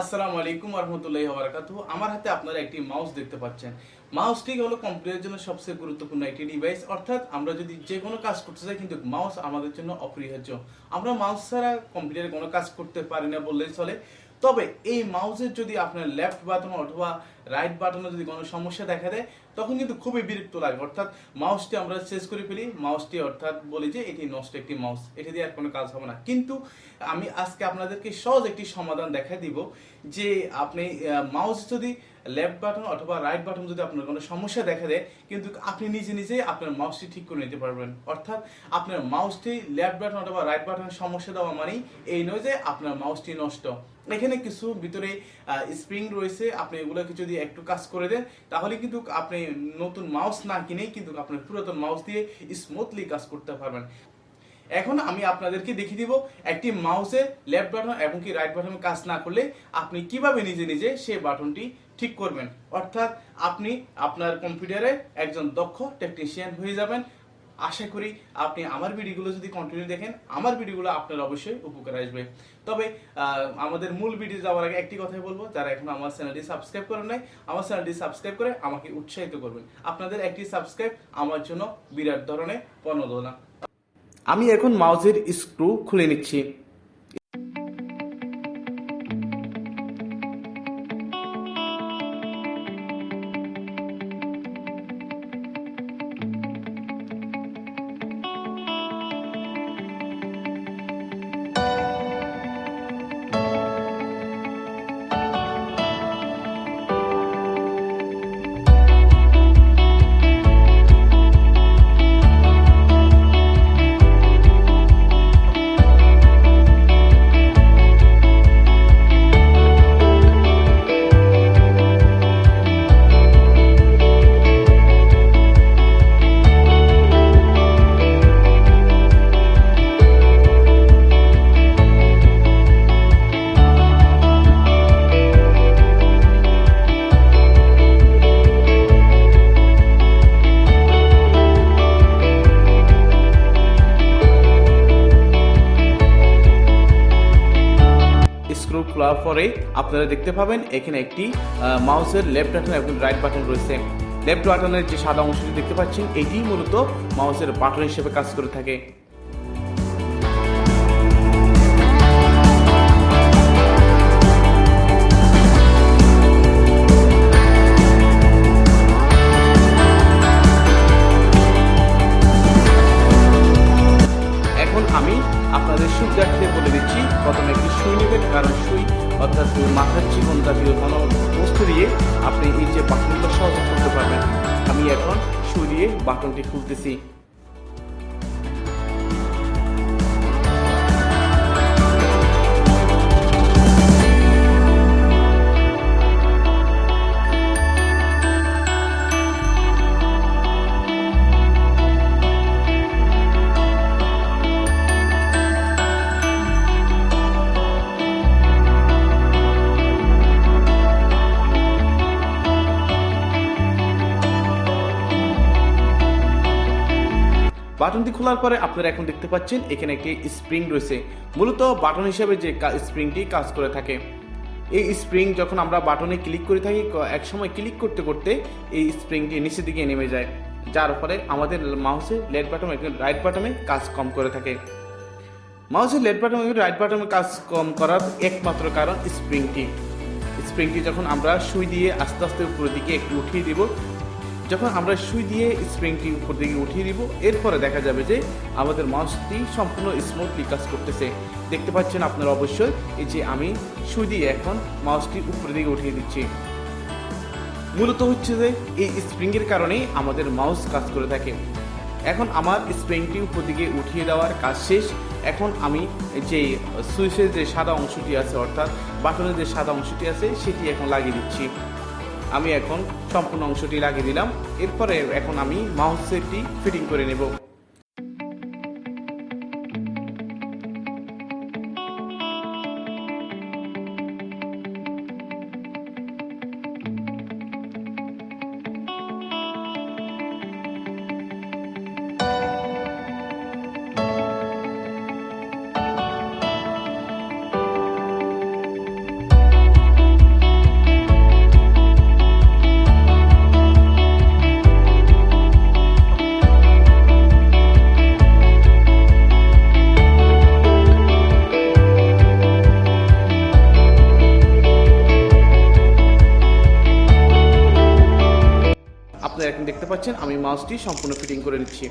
আসসালামু আলাইকুম রহমতুল্লাহি ওয়া বারাকাতুহু। আমার হাতে আপনারা একটি মাউস দেখতে পাচ্ছেন। মাউসটি হলো কম্পিউটারের জন্য সবচেয়ে গুরুত্বপূর্ণ একটি ডিভাইস, অর্থাৎ আমরা যদি যে কোনো কাজ করতে চাই কিন্তু মাউস আমাদের জন্য অপরিহার্য। আমরা মাউস ছাড়া কম্পিউটারে কোনো কাজ করতে পারি না বললেই চলে। তবে এই মাউসের যদি আপনার লেফট বাটন অথবা রাইট বাটনে যদি কোনো সমস্যা দেখা দেয় তখন কিন্তু খুবই বিরক্ত লাগে, অর্থাৎ মাউসটি আমরা চেঞ্জ করে ফেলি, মাউসটি অর্থাৎ বলি যে এটি নষ্ট একটি মাউস, এটি দিয়ে আর কোনো কাজ হবে না। কিন্তু আমি আজকে আপনাদেরকে সহজ একটি সমাধান দেখা দিব যে আপনি মাউস যদি লেফট বাটন অথবা রাইট বাটন যদি আপনার কোনো সমস্যা দেখা দেয় কিন্তু আপনি নিজে নিজেই আপনার মাউসটি ঠিক করে নিতে পারবেন। অর্থাৎ আপনার মাউসটি লেফট বাটন অথবা রাইট বাটনের সমস্যা দেওয়া মানেই এই নয় যে আপনার মাউসটি নষ্ট। এখানে কিছু ভিতরে স্প্রিং রয়েছে, আপনি এগুলোকে যদি একটু কাজ করে দেন তাহলে কিন্তু আপনি নতুন মাউস না কিনেই কিন্তু আপনার পুরাতন মাউস দিয়ে স্মুথলি কাজ করতে পারবেন। এখন আমি আপনাদেরকে দেখিয়ে দিব একটি মাউসে লেফট বাটন এবং কি রাইট বাটনে কাজ না করলে আপনি কিভাবে নিজে নিজে সেই বাটনটি ঠিক করবেন, অর্থাৎ আপনি আপনার কম্পিউটারে একজন দক্ষ টেকনিশিয়ান হয়ে যাবেন। আশা করি আপনি আমার ভিডিওগুলো যদি কন্টিনিউ দেখেন আমার ভিডিওগুলো আপনার অবশ্যই উপকার আসবে। তবে আমাদের মূল ভিডিও যাওয়ার আগে একটি কথাই বলবো, যারা এখন আমার চ্যানেলটি সাবস্ক্রাইব করেন নাই আমার চ্যানেলটি সাবস্ক্রাইব করে আমাকে উৎসাহিত করবেন। আপনাদের একটি সাবস্ক্রাইব আমার জন্য বিরাট ধরনের প্রণোদনা। আমি এখন মাউসের স্ক্রু খুলে নিচ্ছি। স্ক্রু খোলার পরে আপনারা দেখতে পাবেন এখানে একটি মাউসের লেফট বাটন এবং রাইট বাটন রয়েছে। লেফট বাটনের যে সাদা অংশটি দেখতে পাচ্ছেন এটি মূলত মাউসের বাটন হিসেবে কাজ করে থাকে। এখন আমি আপনাদের সুবিধার্থে বলে দিচ্ছি, প্রথমে একটি সুই নেবেন, কারণ সুই অর্থাৎ মাথার জীবন জাতীয় কোনো বস্তু দিয়ে আপনি এই যে বাটনটা সহজে করতে পারবেন। আমি এখন সুই দিয়ে বাটনটি খুলতেছি। বাটনটি খোলার পরে আপনারা এখন দেখতে পাচ্ছেন এখানে একটি স্প্রিং রয়েছে, মূলত বাটন হিসেবে যে স্প্রিংটি কাজ করে থাকে। এই স্প্রিং যখন আমরা বাটনে ক্লিক করে থাকি এক সময় ক্লিক করতে করতে এই স্প্রিংটি নিচের দিকে নেমে যায়, যার ফলে আমাদের মাউসে লেফট বাটন এবং রাইট বাটনে কাজ কম করে থাকে। মাউসের লেফট বাটন এবং রাইট বাটনে কাজ কম করার একমাত্র কারণ স্প্রিংটি যখন আমরা সুই দিয়ে আস্তে আস্তে উপরের দিকে একটু উঠিয়ে দিব, যখন আমরা সুই দিয়ে স্প্রিংটি উপর দিকে উঠিয়ে দিব এরপরে দেখা যাবে যে আমাদের মাউসটি সম্পূর্ণ স্মুথলি কাজ করতেছে। দেখতে পাচ্ছেন আপনারা অবশ্যই, এই যে আমি সুই দিয়ে এখন মাউসটি উপরের দিকে উঠিয়ে দিচ্ছি। মূলত হচ্ছে যে এই স্প্রিংয়ের কারণেই আমাদের মাউস কাজ করে থাকে। এখন আমার স্প্রিংটি উপর দিকে উঠিয়ে দেওয়ার কাজ শেষ। এখন আমি যে সুইচের যে সাদা অংশটি আছে অর্থাৎ বাটনের যে সাদা অংশটি আছে সেটি এখন লাগিয়ে দিচ্ছি। আমি এখন সম্পূর্ণ অংশটি লাগিয়ে দিলাম, এরপরে এখন আমি মাউসটি ফিটিং করে নেব। দেখতে পাচ্ছেন আমি মাউসটি সম্পূর্ণ ফিটিং করে নিচ্ছি।